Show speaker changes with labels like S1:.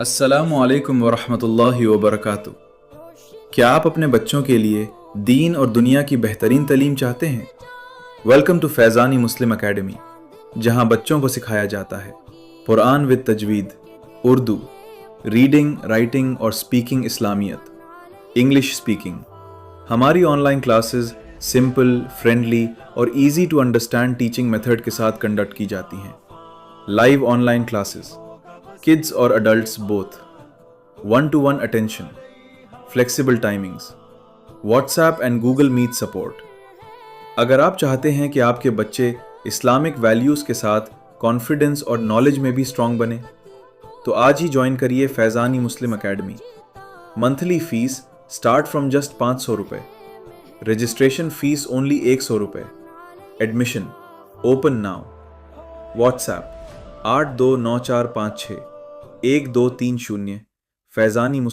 S1: السلام علیکم ورحمۃ اللہ وبرکاتہ۔ کیا آپ اپنے بچوں کے لیے دین اور دنیا کی بہترین تعلیم چاہتے ہیں؟ Welcome to Faizani Muslim Academy, جہاں بچوں کو سکھایا جاتا ہے قرآن ود تجوید، اردو، ریڈنگ، رائٹنگ اور سپیکنگ، اسلامیت، انگلش سپیکنگ۔ ہماری online classes simple, friendly اور easy to understand teaching method کے ساتھ کنڈکٹ کی جاتی ہیں۔ Live online classes, kids اور adults both، one to one attention، flexible timings، WhatsApp and Google Meet support. اگر آپ چاہتے ہیں کہ آپ کے بچے اسلامک ویلیوز کے ساتھ کانفیڈنس اور نالج میں بھی اسٹرانگ بنے، تو آج ہی جوائن کریے Faizani Muslim Academy. Monthly fee start from just 500 روپے، رجسٹریشن فیس اونلی 100 روپے۔ Admission open now. WhatsApp 8294561230، Faizani